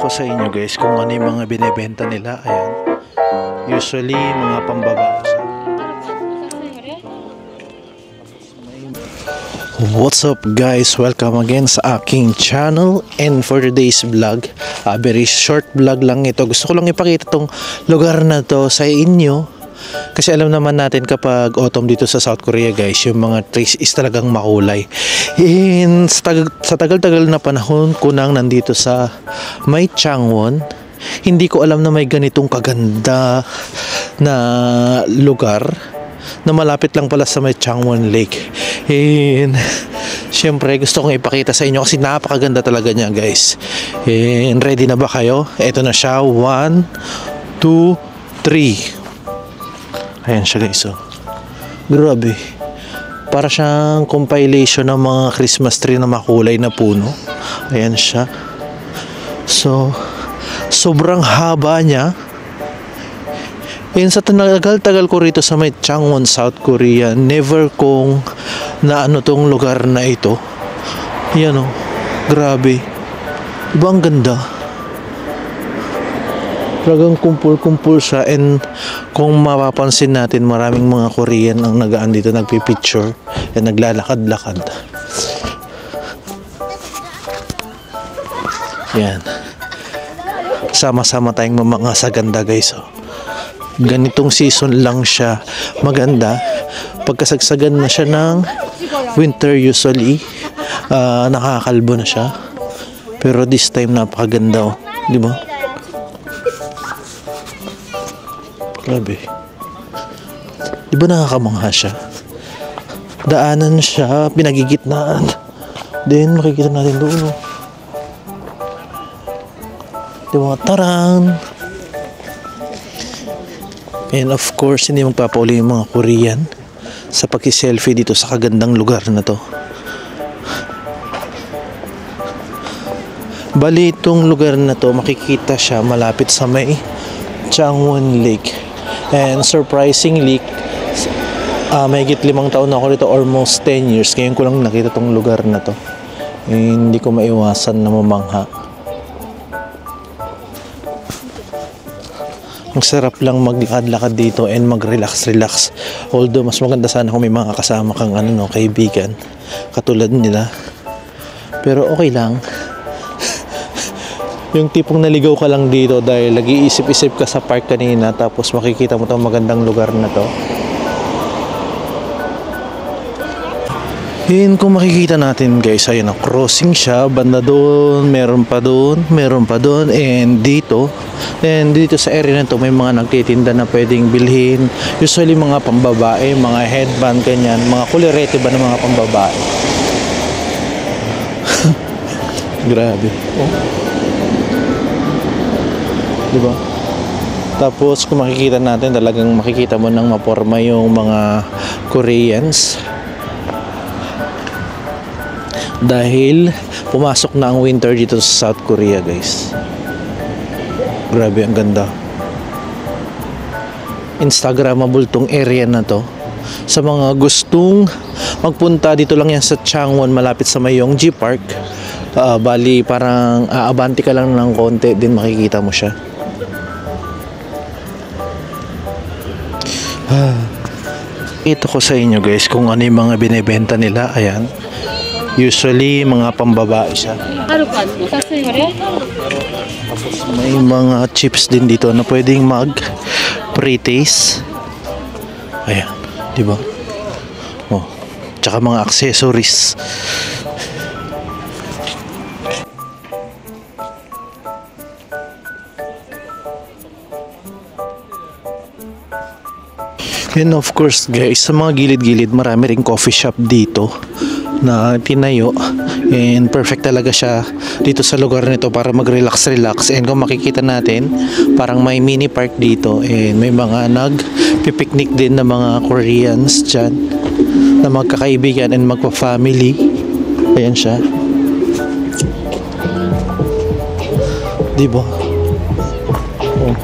ko sa inyo guys kung ano yung mga binebenta nila. Ayan. Usually mga pambabae. What's up guys? Welcome again sa aking channel. And for today's vlog, very short vlog lang ito. Gusto ko lang ipakita tong lugar na to sa inyo. Kasi alam naman natin kapag autumn dito sa South Korea guys, yung mga trees is talagang makulay. And sa tagal-tagal na panahon ko nang nandito sa may Changwon, hindi ko alam na may ganitong kaganda na lugar na malapit lang pala sa may Changwon Lake. And syempre gusto kong ipakita sa inyo kasi napakaganda talaga niya guys. And ready na ba kayo? Ito na siya. 1, 2, 3. Ayan siya guys, oh. Grabe. Para siyang compilation ng mga Christmas tree na makulay na puno. Ayan siya. So, sobrang haba niya. And sa tagal-tagal ko rito sa may Changwon, South Korea, never kong naano tong lugar na ito. Yan, oh. Grabe. Diba ang ganda? Talagang kumpul-kumpul siya. And kung mapapansin natin, maraming mga Korean ang nagaan dito, nagpipicture and naglalakad-lakad. Yan. Sama-sama tayong mga sa ganda guys, oh. Ganitong season lang siya maganda. Pagkasagsagan na siya ng winter usually, nakakalbo na siya. Pero this time napakaganda, oh. Di ba? Grabe. Di ba nakakamangha siya? Daanan siya, pinagigitnaan. Then makikita natin doon, oh. Di ba? Tarang! And of course, hindi magpapauli yung mga Korean sa pag-selfie dito sa kagandang lugar na to. Bali, itong lugar na to, makikita siya malapit sa may Changwon Lake. And surprisingly, mahigit 5 taon na ako dito, almost 10 years. Ngayon ko lang nakita tong lugar na to. And hindi ko maiwasan na mamangha. Ang sarap lang maglakad-lakad dito and mag-relax-relax. Although mas maganda sana kung may mga kasama kang kaibigan katulad nila. Pero okay lang. Yung tipong naligaw ka lang dito dahil nag-iisip-isip ka sa park kanina tapos makikita mo itong magandang lugar na to. Yun, kung makikita natin guys, ayun, crossing siya, banda doon, meron pa doon, and dito sa area na to may mga nagtitinda na pwedeng bilhin, usually mga pambabae, mga headband, ganyan, mga kulirete ba ng mga pambabae. Grabe, oh. Diba? Tapos kung makikita natin, talagang makikita mo nang maporma yung mga Koreans dahil pumasok na ang winter dito sa South Korea guys. Grabe, ang ganda. Instagramable tong area na to. Sa mga gustong magpunta, dito lang yan sa Changwon, malapit sa Mayongji Park. Bali parang aabanti ka lang ng konti, din makikita mo siya. Ito ko sa inyo guys kung ano yung mga binebenta nila. Ayan. Usually mga pambabae siya. Tapos may mga chips din dito na pwedeng mag-pre-taste. Ayan, di ba? Oh, tsaka mga accessories. And of course guys, sa mga gilid-gilid marami ring coffee shop dito na tinayo, and perfect talaga siya dito sa lugar nito para mag-relax. And kung makikita natin, parang may mini park dito, and may mga nag-picnic din na mga Koreans dyan na magkakaibigan and magpa-family. Ayan siya, diba? Oh.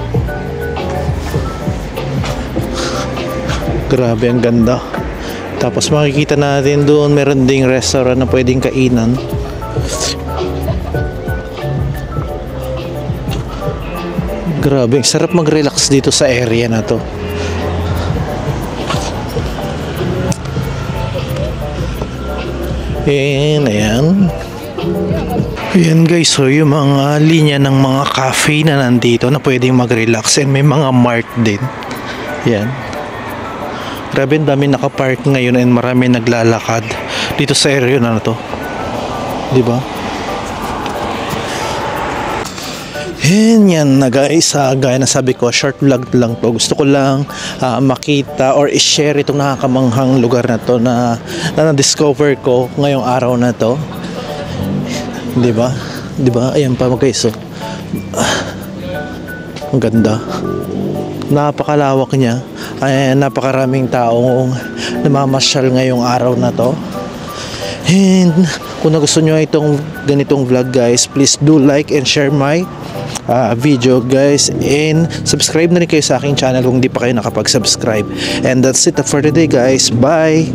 Grabe, ang ganda. Tapos makikita natin doon meron ding restaurant na pwedeng kainan. Grabe, sarap mag-relax dito sa area na to. And ayan. Ayan guys, so yung mga linya ng mga cafe na nandito na pwedeng mag-relax, and may mga mart din. Ayan. Grabe, ang dami nakapark ngayon and marami naglalakad dito sa area na to. Diba? And yan na guys, gaya na sabi ko, short vlog lang to. Gusto ko lang makita or i-share itong nakakamanghang lugar na to na na-discover ko ngayong araw na to. Diba? Diba? Ayan pa guys, so. Ang ganda. Napakalawak niya. Ay, napakaraming taong namamasyal ngayong araw na to. And kung nagustuhan nyo itong ganitong vlog guys, please do like and share my video guys, and subscribe na rin kayo sa aking channel kung di pa kayo nakapag-subscribe. And that's it for today guys. Bye!